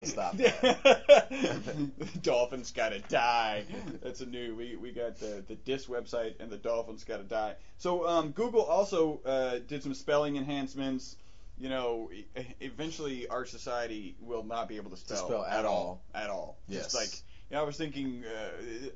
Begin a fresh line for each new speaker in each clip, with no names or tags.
Stop that.
Dolphins gotta die. That's a new. We got the DIS website and the Dolphins gotta die. So Google also did some spelling enhancements. You know, eventually our society will not be able to spell
at all.
At all.
Yes.
Just like, you know, I was thinking,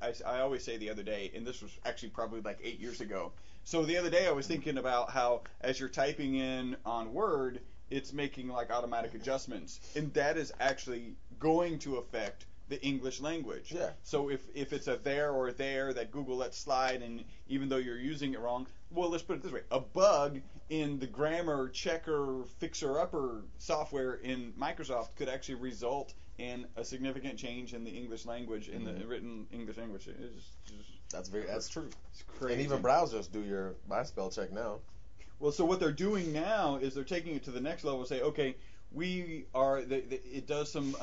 I always say the other day, and this was actually probably like 8 years ago. So the other day I was thinking about how as you're typing in on Word, it's making like automatic adjustments. And that is actually going to affect the English language.
Yeah.
So if it's a there or there that Google lets slide, and even though you're using it wrong, well, let's put it this way. A bug in the grammar checker fixer-upper software in Microsoft could actually result in a significant change in the English language, in the written English language.
That's true.
It's crazy.
And even browsers do your my spell check now.
Well, so what they're doing now is they're taking it to the next level. Say, okay, it does some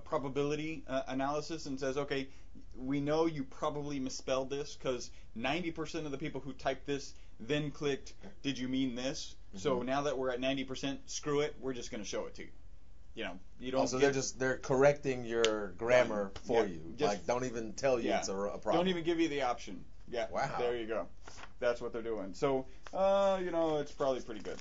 probability analysis and says, okay, we know you probably misspelled this because 90% of the people who typed this then clicked, did you mean this? Mm-hmm. So now that we're at 90%, screw it, we're just going to show it to you. You know, you don't.
So they're correcting your grammar for you. Like, don't even tell you it's a problem.
Don't even give you the option. Yeah.
Wow.
There you go. That's what they're doing. So, you know, it's probably pretty good.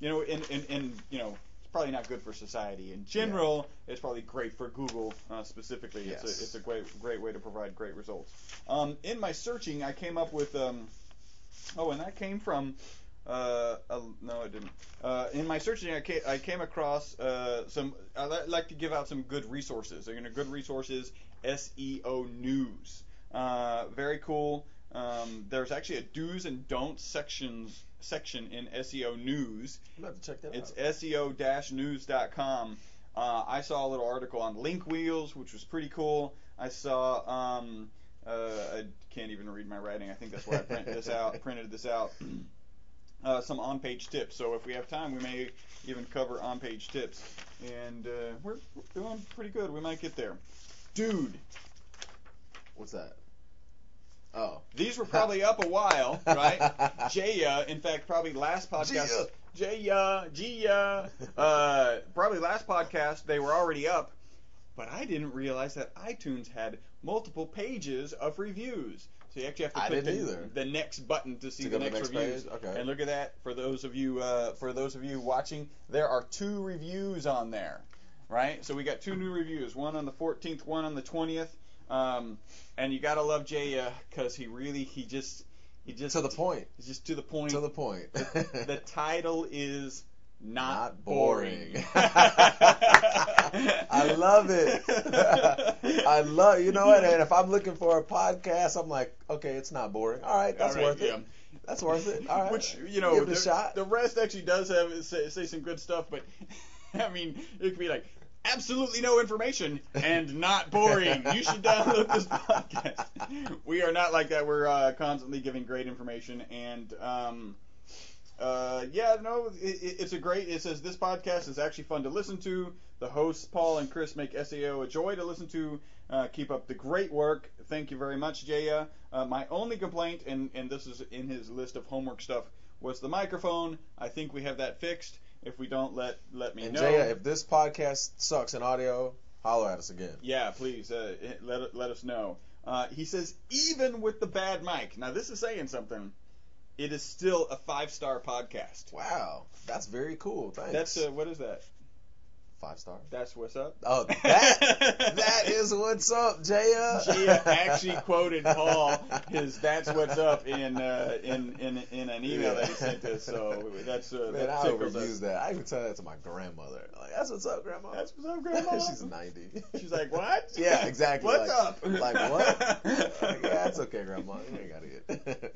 You know, and you know, it's probably not good for society in general. Yeah. It's probably great for Google specifically.
Yes.
It's a great way to provide great results. In my searching, I came up with and that came from. No, it didn't. In my searching, I came across some. I like to give out some good resources. They're good resources. SEO news. Very cool. There's actually a do's and don'ts section in SEO news.
I'm going to have to check that
out.
It's
SEO-news.com. I saw a little article on link wheels, which was pretty cool. I saw. I can't even read my writing. I think that's why I printed this out. Some on-page tips. So if we have time, we may even cover on-page tips. And we're doing pretty good. We might get there. Dude.
What's that? Oh.
These were probably up a while, right? Jaya, in fact, probably last podcast. Jaya. Probably last podcast, they were already up. But I didn't realize that iTunes had multiple pages of reviews. So you actually have to click the next button to see the next reviews.
Page? Okay.
And look at that. For those of you watching, there are 2 reviews on there, right? So we got 2 new reviews. One on the 14th, one on the 20th. And you gotta love Jay because he just
to the point.
He's just to the point.
To the point.
The title is not boring.
I love it. You know what? And if I'm looking for a podcast, I'm like, okay, it's not boring. All right, that's worth it. That's worth it. All right.
Which, you know,
give it a shot.
The rest actually does say some good stuff, but I mean, it could be like, absolutely no information and not boring. You should download this podcast. We are not like that. We're constantly giving great information, and it's a great. It says this podcast is actually fun to listen to. The hosts Paul and Chris make SEO a joy to listen to. Keep up the great work. Thank you very much, Jaya. My only complaint, and this is in his list of homework stuff, was the microphone. I think we have that fixed. If we don't, let me know.
And Jaya, if this podcast sucks in audio, holler at us again.
Yeah, please let us know. He says even with the bad mic. Now this is saying something. It is still a 5-star podcast.
Wow, that's very cool. Thanks.
That's what is that?
5-star.
That's what's up.
Oh, that is what's up, Jaya.
Jaya actually quoted Paul his "That's what's up" in an email that he sent us. So that's
man, I overuse that. I even tell that to my grandmother. Like, that's what's up, Grandma.
That's what's up, Grandma.
She's 90.
She's like, what?
Yeah, exactly.
What's up?
Like what? Like, yeah, that's okay, Grandma. You ain't gotta get.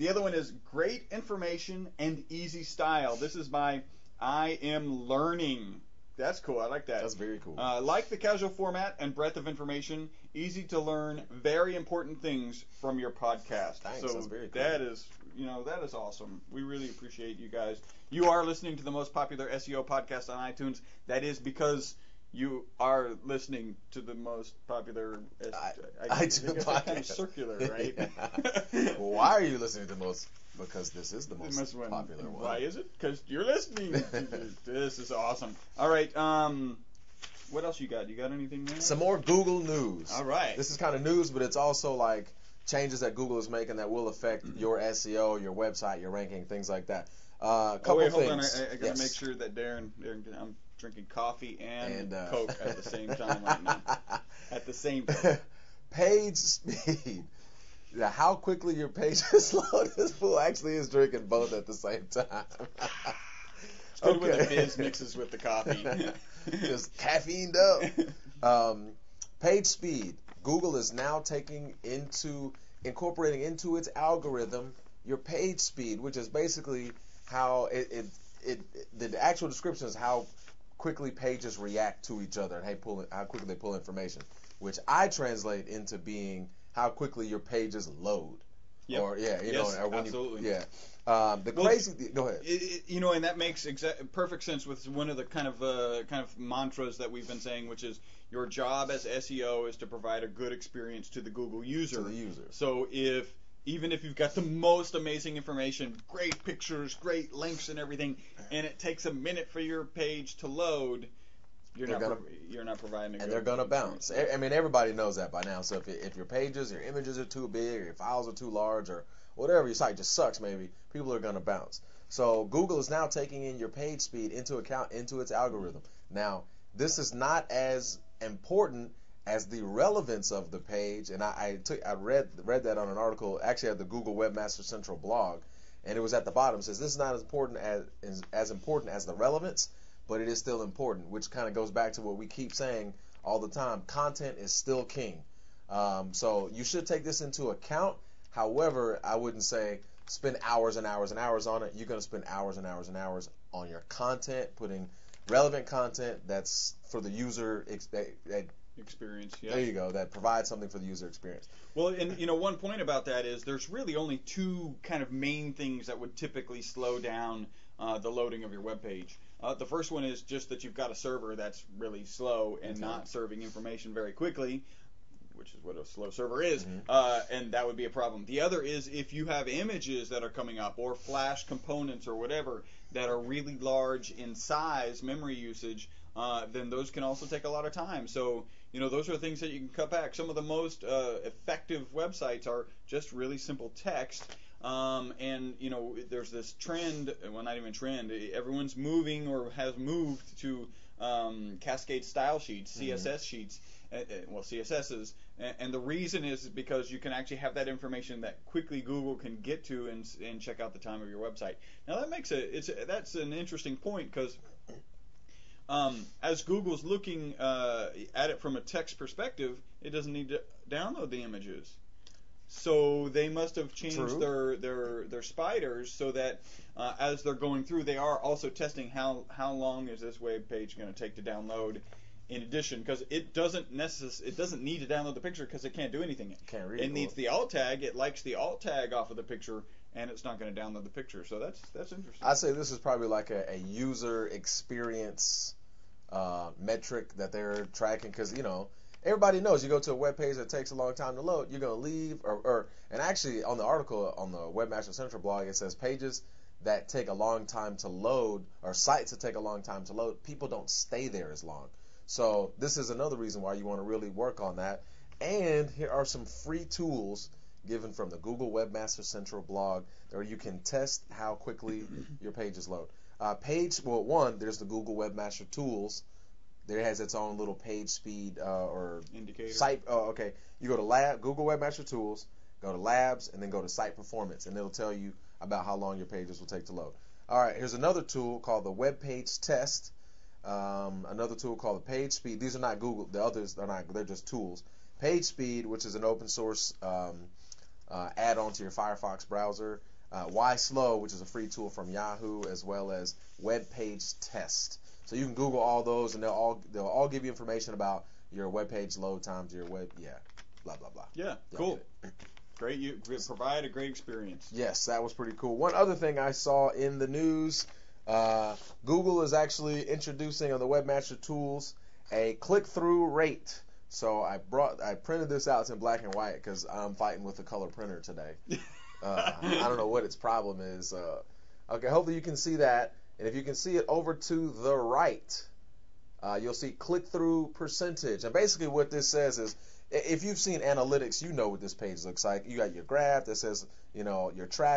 The other one is great information and easy style. This is by I Am Learning. That's cool. I like that.
That's very cool.
Like the casual format and breadth of information, easy to learn very important things from your podcast.
Thanks.
So
that's very cool.
that is awesome. We really appreciate you guys. You are listening to the most popular SEO podcast on iTunes. That is because you are listening to the most popular
iTunes podcast.
Kind of circular, right?
Yeah. Why are you listening to the most? Because this is the most popular one.
Why is it? Because you're listening. This is awesome. All right. What else you got? You got anything there?
Some more Google news.
All right.
This is kind of news, but it's also like changes that Google is making that will affect your SEO, your website, your ranking, things like that. Couple
hold
things.
on. I gotta make sure that Darren, I'm drinking coffee and Coke at the same time right now. At the same time.
Page speed. Now, how quickly your pages load. This fool actually is drinking both at the same time.
It's good when the fizz mixes with the coffee.
Just caffeined up. Page speed. Google is now incorporating into its algorithm your page speed, which is basically how the actual description is how quickly pages react to each other and how quickly they pull information, which I translate into being how quickly your pages load.
Yep.
Or or when
absolutely.
Go ahead.
And that makes perfect sense with one of the kind of mantras that we've been saying, which is your job as SEO is to provide a good experience to the Google user.
To the user.
So even if you've got the most amazing information, great pictures, great links and everything, and it takes a minute for your page to load, you're not providing a good.
And they're gonna bounce. I mean, everybody knows that by now. So if your pages, your images are too big, or your files are too large, or whatever, your site just sucks, maybe people are gonna bounce. So Google is now taking in your page speed into account into its algorithm. Now, this is not as important as the relevance of the page, and I read that on an article actually at the Google Webmaster Central blog, and it was at the bottom. It says this is not as important as the relevance, but it is still important, which kind of goes back to what we keep saying all the time. Content is still king. So you should take this into account. However, I wouldn't say spend hours and hours and hours on it. You're going to spend hours and hours and hours on your content, putting relevant content that's for the user
experience. Yeah.
There you go. That provides something for the user experience.
Well, and one point about that is there's really only two kind of main things that would typically slow down the loading of your web page. The first one is just that you've got a server that's really slow and not serving information very quickly, which is what a slow server is, and that would be a problem. The other is if you have images that are coming up or flash components or whatever that are really large in size, memory usage, then those can also take a lot of time. So, those are things that you can cut back. Some of the most effective websites are just really simple text. And there's this trend, well, not even trend, everyone's moving or has moved to Cascade style sheets, CSS sheets, CSSs, and the reason is because you can actually have that information that quickly Google can get to and check out the time of your website. Now that's an interesting point, because as Google's looking at it from a text perspective, it doesn't need to download the images. So they must have changed their spiders so that as they're going through, they are also testing how long is this web page going to take to download. In addition, because it doesn't need to download the picture because it can't do anything. It needs the alt tag. It likes the alt tag off of the picture, and it's not going to download the picture. So that's interesting.
I'd say this is probably like a user experience metric that they're tracking, because everybody knows you go to a web page that takes a long time to load, you're going to leave, and actually on the article on the Webmaster Central blog, it says pages that take a long time to load, or sites that take a long time to load, people don't stay there as long. So this is another reason why you want to really work on that. And here are some free tools given from the Google Webmaster Central blog where you can test how quickly your pages load. There's the Google Webmaster Tools. There has its own little page speed or
indicator.
Site. You go to Google Webmaster Tools, go to Labs, and then go to Site Performance, and it'll tell you about how long your pages will take to load. All right, here's another tool called the Web Page Test. Another tool called the Page Speed. These are not Google. The others are not. They're just tools. Page Speed, which is an open source add-on to your Firefox browser. Why Slow, which is a free tool from Yahoo, as well as Web Page Test. So you can Google all those, and they'll all give you information about your web page load times, your web, blah blah blah.
Yeah, cool. Great, you provide a great experience.
Yes, that was pretty cool. One other thing I saw in the news. Google is actually introducing on the Webmaster Tools a click-through rate. So I printed this out. It's in black and white because I'm fighting with the color printer today. I don't know what its problem is. Okay, hopefully you can see that. And if you can see it over to the right, You'll see click-through percentage. And basically what this says is, if you've seen analytics, you know what this page looks like. You got your graph that says, your traffic.